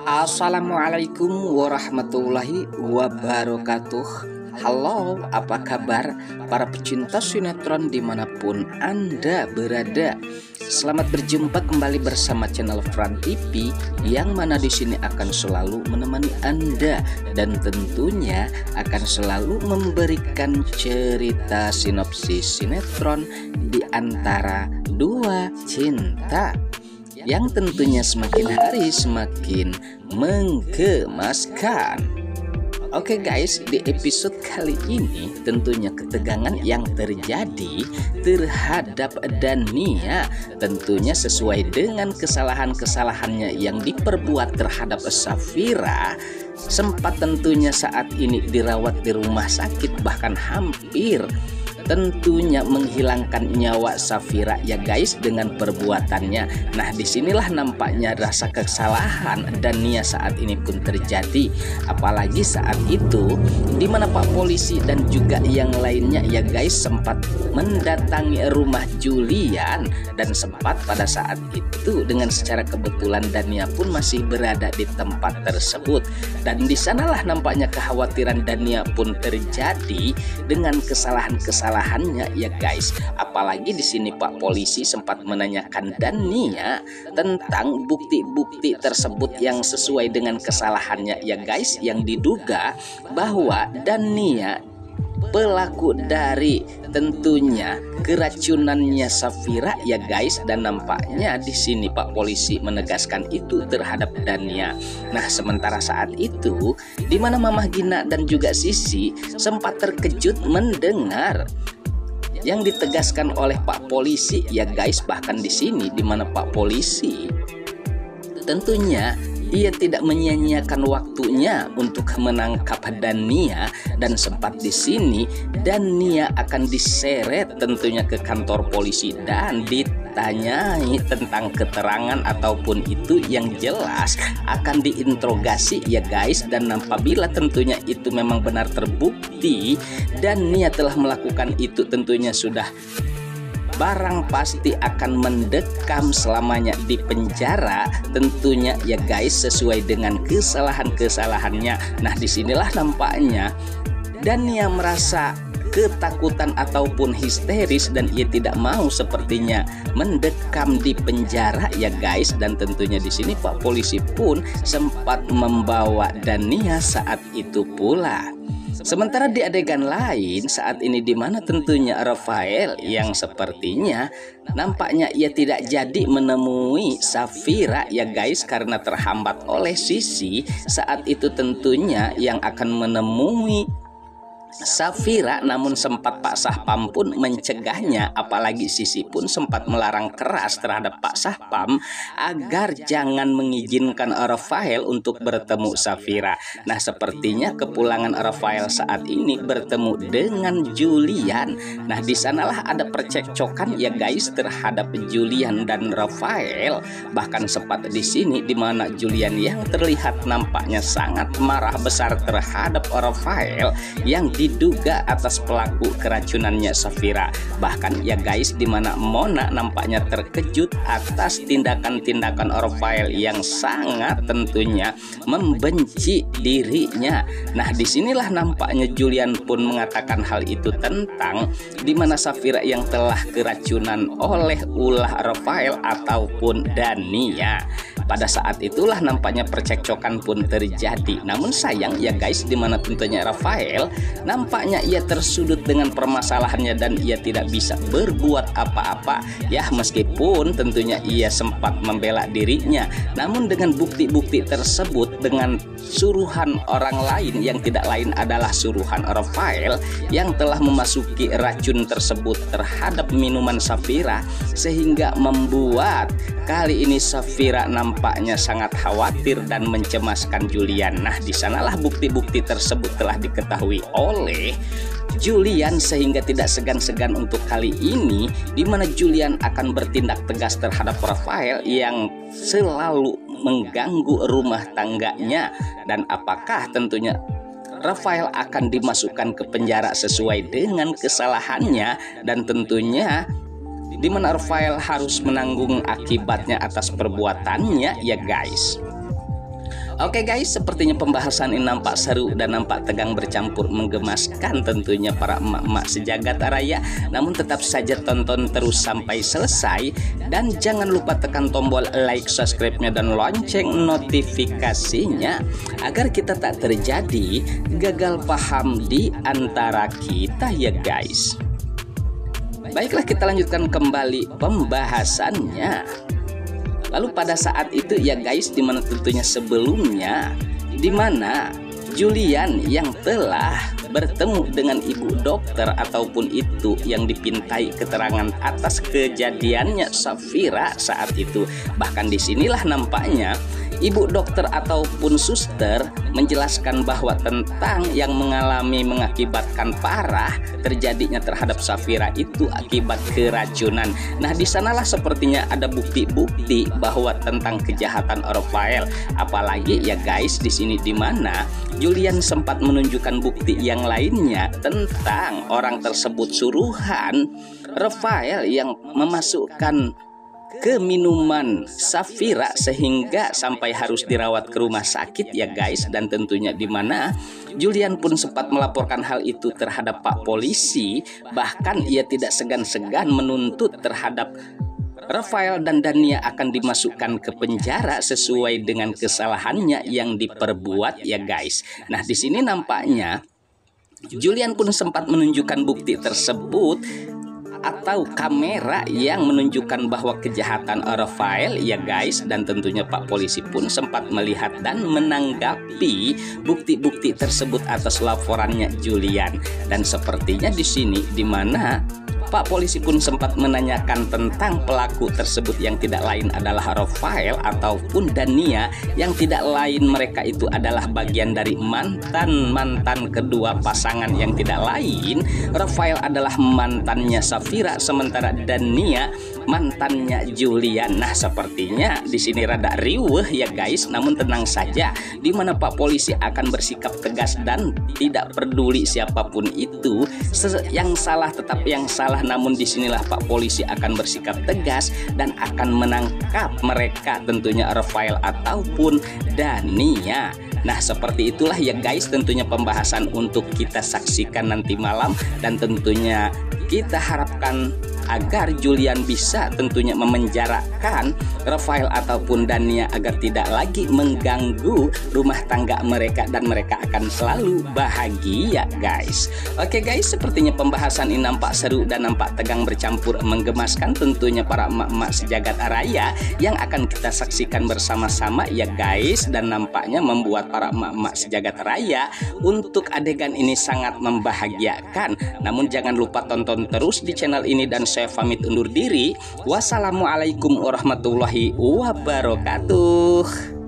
Assalamualaikum warahmatullahi wabarakatuh. Halo, apa kabar para pecinta sinetron dimanapun Anda berada? Selamat berjumpa kembali bersama channel Fran TV, yang mana di sini akan selalu menemani Anda dan tentunya akan selalu memberikan cerita sinopsis sinetron di antara dua cinta yang tentunya semakin hari semakin menggemaskan. Oke guys, di episode kali ini tentunya ketegangan yang terjadi terhadap Dania tentunya sesuai dengan kesalahan-kesalahannya yang diperbuat terhadap Safira. Sempat tentunya saat ini dirawat di rumah sakit, bahkan hampir tentunya menghilangkan nyawa Safira ya guys dengan perbuatannya. Nah, disinilah nampaknya rasa kesalahan Dania saat ini pun terjadi. Apalagi saat itu dimana Pak Polisi dan juga yang lainnya ya guys sempat mendatangi rumah Julian, dan sempat pada saat itu dengan secara kebetulan Dania pun masih berada di tempat tersebut. Dan disanalah nampaknya kekhawatiran Dania pun terjadi dengan kesalahan-kesalahannya ya guys. Apalagi di sini Pak Polisi sempat menanyakan Dania tentang bukti-bukti tersebut yang sesuai dengan kesalahannya ya guys, yang diduga bahwa Dania pelaku dari tentunya keracunannya Safira ya guys. Dan nampaknya di sini Pak Polisi menegaskan itu terhadap Dania. Nah, sementara saat itu di mana Mamah Gina dan juga Sisi sempat terkejut mendengar yang ditegaskan oleh Pak Polisi ya guys. Bahkan di sini di mana Pak Polisi tentunya ia tidak menyia-nyiakan waktunya untuk menangkap Dania, dan sempat di sini Dania akan diseret tentunya ke kantor polisi dan ditanyai tentang keterangan ataupun itu yang jelas akan diinterogasi ya guys. Dan apabila tentunya itu memang benar terbukti Dania telah melakukan itu, tentunya sudah barang pasti akan mendekam selamanya di penjara tentunya ya guys, sesuai dengan kesalahan-kesalahannya. Nah, disinilah nampaknya Dania merasa ketakutan ataupun histeris, dan ia tidak mau sepertinya mendekam di penjara ya guys. Dan tentunya di sini Pak Polisi pun sempat membawa Dania saat itu pula. Sementara di adegan lain saat ini di mana tentunya Rafael yang sepertinya nampaknya ia tidak jadi menemui Safira ya guys, karena terhambat oleh Sisi. Saat itu tentunya yang akan menemui Safira, namun sempat Pak Sahpam pun mencegahnya. Apalagi Sisi pun sempat melarang keras terhadap Pak Sahpam agar jangan mengizinkan Rafael untuk bertemu Safira. Nah, sepertinya kepulangan Rafael saat ini bertemu dengan Julian. Nah, di sanalah ada percekcokan ya guys terhadap Julian dan Rafael. Bahkan sempat di sini di mana Julian yang terlihat nampaknya sangat marah besar terhadap Rafael yang diduga atas pelaku keracunannya Safira. Bahkan ya guys di mana Mona nampaknya terkejut atas tindakan-tindakan Rafael yang sangat tentunya membenci dirinya. Nah, disinilah nampaknya Julian pun mengatakan hal itu tentang di mana Safira yang telah keracunan oleh ulah Rafael ataupun Dania. Pada saat itulah nampaknya percekcokan pun terjadi. Namun sayang ya guys, di mana tentunya Rafael nampaknya ia tersudut dengan permasalahannya dan ia tidak bisa berbuat apa-apa ya, meskipun tentunya ia sempat membela dirinya. Namun dengan bukti-bukti tersebut, dengan suruhan orang lain yang tidak lain adalah suruhan Rafael yang telah memasuki racun tersebut terhadap minuman Safira, sehingga membuat kali ini Safira nampaknya sangat khawatir dan mencemaskan Julian. Nah, di sanalah bukti-bukti tersebut telah diketahui oleh Julian, sehingga tidak segan-segan untuk kali ini di mana Julian akan bertindak tegas terhadap Rafael yang selalu mengganggu rumah tangganya. Dan apakah tentunya Rafael akan dimasukkan ke penjara sesuai dengan kesalahannya, dan tentunya di mana Rafael harus menanggung akibatnya atas perbuatannya ya guys. Oke guys, sepertinya pembahasan ini nampak seru dan nampak tegang bercampur menggemaskan tentunya para emak-emak sejagat raya. Namun tetap saja tonton terus sampai selesai. Dan jangan lupa tekan tombol like, subscribe-nya dan lonceng notifikasinya, agar kita tak terjadi gagal paham di antara kita ya guys. Baiklah, kita lanjutkan kembali pembahasannya. Lalu pada saat itu ya guys, dimana tentunya sebelumnya, dimana Julian yang telah bertemu dengan ibu dokter ataupun itu yang dipintai keterangan atas kejadiannya Safira saat itu. Bahkan disinilah nampaknya ibu dokter ataupun suster menjelaskan bahwa tentang yang mengakibatkan parah terjadinya terhadap Safira itu akibat keracunan. Nah, di sanalah sepertinya ada bukti-bukti bahwa tentang kejahatan Rafael. Apalagi ya guys, di sini dimana Julian sempat menunjukkan bukti yang lainnya tentang orang tersebut suruhan Rafael yang memasukkan ke minuman Safira sehingga sampai harus dirawat ke rumah sakit ya guys. Dan tentunya dimana Julian pun sempat melaporkan hal itu terhadap Pak Polisi. Bahkan ia tidak segan-segan menuntut terhadap Rafael dan Dania akan dimasukkan ke penjara sesuai dengan kesalahannya yang diperbuat ya guys. Nah, di sini nampaknya Julian pun sempat menunjukkan bukti tersebut atau kamera yang menunjukkan bahwa kejahatan Rafael ya guys. Dan tentunya Pak Polisi pun sempat melihat dan menanggapi bukti-bukti tersebut atas laporannya Julian. Dan sepertinya di sini dimana Pak Polisi pun sempat menanyakan tentang pelaku tersebut yang tidak lain adalah Rafael ataupun Dania, yang tidak lain mereka itu adalah bagian dari mantan kedua pasangan yang tidak lain. Rafael adalah mantannya Safira, sementara Dania mantannya Julian. Nah, sepertinya di sini rada riuh ya guys. Namun tenang saja, di mana Pak Polisi akan bersikap tegas dan tidak peduli siapapun itu. Yang salah tetap yang salah. Namun disinilah Pak Polisi akan bersikap tegas dan akan menangkap mereka, tentunya Rafael ataupun Dania. Nah, seperti itulah ya guys tentunya pembahasan untuk kita saksikan nanti malam. Dan tentunya kita harapkan agar Julian bisa tentunya memenjarakan Rafael ataupun Dania agar tidak lagi mengganggu rumah tangga mereka dan mereka akan selalu bahagia guys. Oke guys, sepertinya pembahasan ini nampak seru dan nampak tegang bercampur menggemaskan tentunya para emak-emak sejagat raya yang akan kita saksikan bersama-sama ya guys. Dan nampaknya membuat para emak-emak sejagat raya untuk adegan ini sangat membahagiakan. Namun jangan lupa tonton terus di channel ini dan saya pamit undur diri. Wassalamualaikum warahmatullahi wabarakatuh.